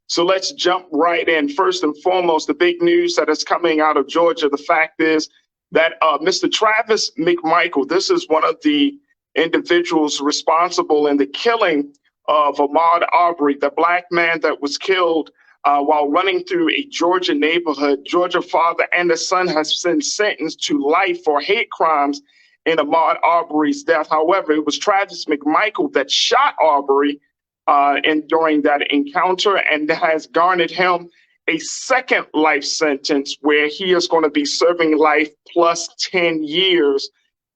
So let's jump right in. First and foremost, the big news that is coming out of Georgia. The fact is that Mr. Travis McMichael, this is one of the individuals responsible in the killing of Ahmaud Arbery, the black man that was killed while running through a Georgia neighborhood. Georgia father and the son has been sentenced to life for hate crimes in Ahmaud Arbery's death. However, it was Travis McMichael that shot Arbery during that encounter, and has garnered him a second life sentence where he is going to be serving life plus 10 years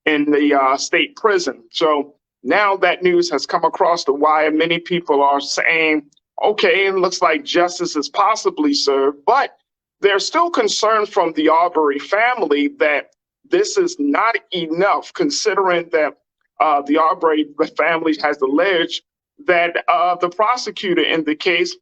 in the state prison. So now that news has come across the wire. Many people are saying, okay, it looks like justice is possibly served, but there's still concern from the Arbery family that this is not enough, considering that the Arbery family has alleged that the prosecutor in the case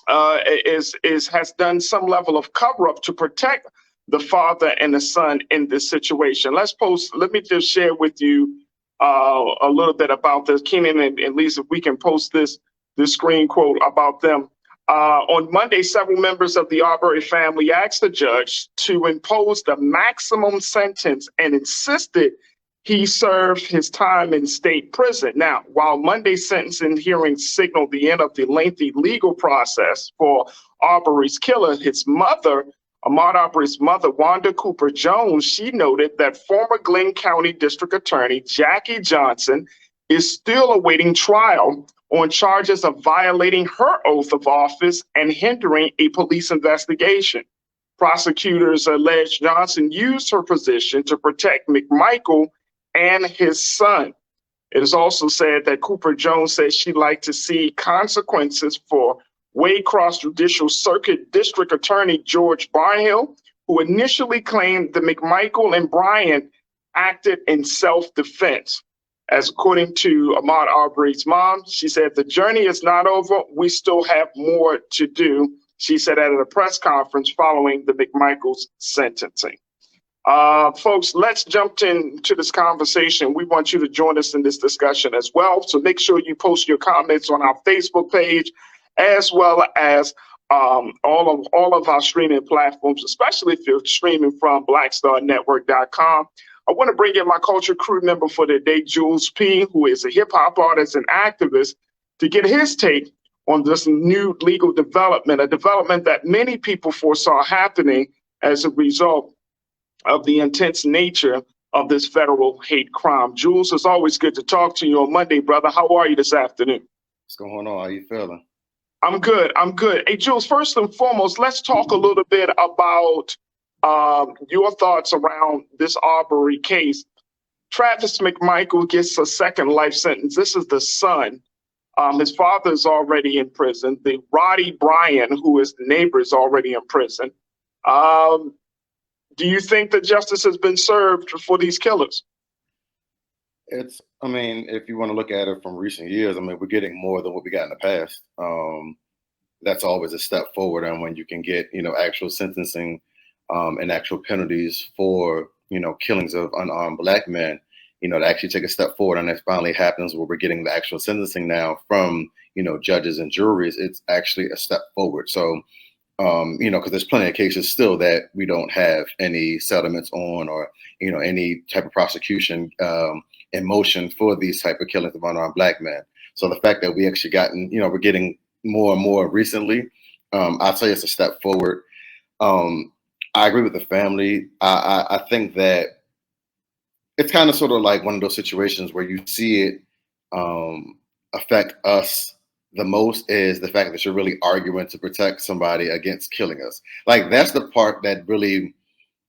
has done some level of cover-up to protect the father and the son in this situation. Let me just share with you a little bit about this. Keenan and Lisa, if we can post this screen quote about them. On Monday, several members of the Arbery family asked the judge to impose the maximum sentence and insisted he served his time in state prison. Now, while Monday's sentencing hearing signaled the end of the lengthy legal process for Arbery's killer, his mother, Ahmaud Arbery's mother, Wanda Cooper Jones, she noted that former Glenn County District Attorney Jackie Johnson is still awaiting trial on charges of violating her oath of office and hindering a police investigation. Prosecutors allege Johnson used her position to protect McMichael and his son. It is also said that Cooper Jones says she'd like to see consequences for Waycross Judicial Circuit District Attorney George Barnhill, who initially claimed that McMichael and Bryant acted in self-defense. As according to Ahmaud Arbery's mom, she said, the journey is not over. We still have more to do, she said at a press conference following the McMichael's sentencing. Folks, let's jump into this conversation. We want you to join us in this discussion as well. So make sure you post your comments on our Facebook page, as well as all of our streaming platforms, especially if you're streaming from blackstarnetwork.com. I want to bring in my culture crew member for the day, Julz P, who is a hip hop artist and activist, to get his take on this new legal development, a development that many people foresaw happening as a result of the intense nature of this federal hate crime. Julz, it's always good to talk to you on Monday, brother. How are you this afternoon? What's going on? How you feeling? I'm good. Hey, Julz, first and foremost, let's talk a little bit about your thoughts around this Arbery case. Travis McMichael gets a second life sentence. This is the son. His father is already in prison. The Roddy Bryan, who is the neighbor, is already in prison. Do you think that justice has been served for these killers? I mean, if you want to look at it from recent years, I mean, we're getting more than what we got in the past. That's always a step forward. And when you can get, actual sentencing and actual penalties for, killings of unarmed black men, to actually take a step forward, and that finally happens where we're getting the actual sentencing now from, judges and juries, it's actually a step forward. So, because there's plenty of cases still that we don't have any settlements on, or, any type of prosecution in motion for these type of killings of unarmed black men. So the fact that we actually gotten, we're getting more and more recently, I'll say it's a step forward. I agree with the family. I think that it's kind of sort of like one of those situations where you see it affect us the most, is the fact that you're really arguing to protect somebody against killing us. Like, that's the part that really,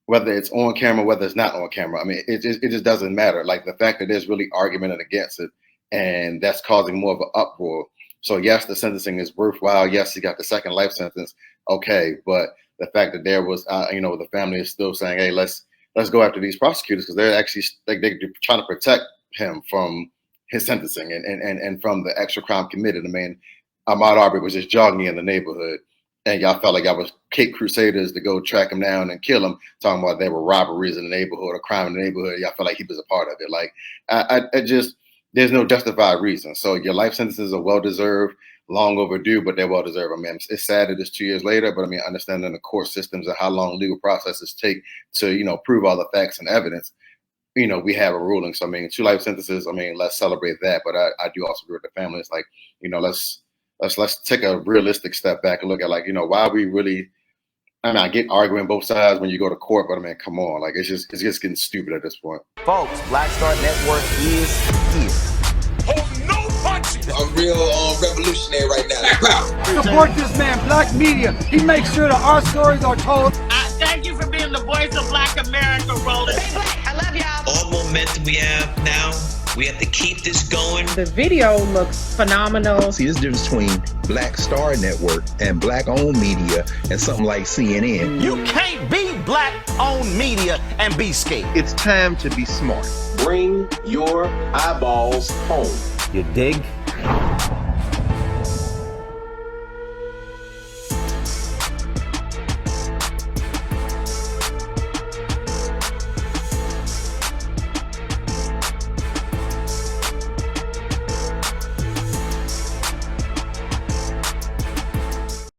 whether it's on camera, whether it's not on camera, I mean, it just doesn't matter. Like, the fact that there's really argument against it, and that's causing more of an uproar. So yes, the sentencing is worthwhile. Yes, he got the second life sentence. Okay, but the fact that there was, the family is still saying, hey, let's go after these prosecutors, because they're actually they're trying to protect him from his sentencing and from the extra crime committed. I mean, Ahmaud Arbery was just jogging in the neighborhood, and y'all felt like y'all was Cape Crusaders to go track him down and kill him, talking about there were robberies in the neighborhood or crime in the neighborhood. Y'all felt like he was a part of it. Like, I just, there's no justified reason. So your life sentences are well-deserved. long overdue, but they're well deserved. I mean, it's sad that it's 2 years later, but I mean, understanding the court systems and how long legal processes take to, you know, prove all the facts and evidence, you know, we have a ruling. So, I mean, 2 life sentences, I mean, let's celebrate that. But I do also agree with the family. It's like, you know, let's take a realistic step back and look at, like, you know, why we really, I mean, I get arguing both sides when you go to court, but I mean, come on, like, it's just getting stupid at this point. Folks, Black Star Network is here. Oh, no punches! I'm real revolutionary right now. Support this man, Black Media. He makes sure that our stories are told. Thank you for being the voice of Black America, Roland. Stay black. I love y'all. All momentum we have now, we have to keep this going. The video looks phenomenal. See, there's a difference between Black Star Network and Black-owned media and something like CNN. You can't be Black-owned media and be scared. It's time to be smart. Bring your eyeballs home. You dig?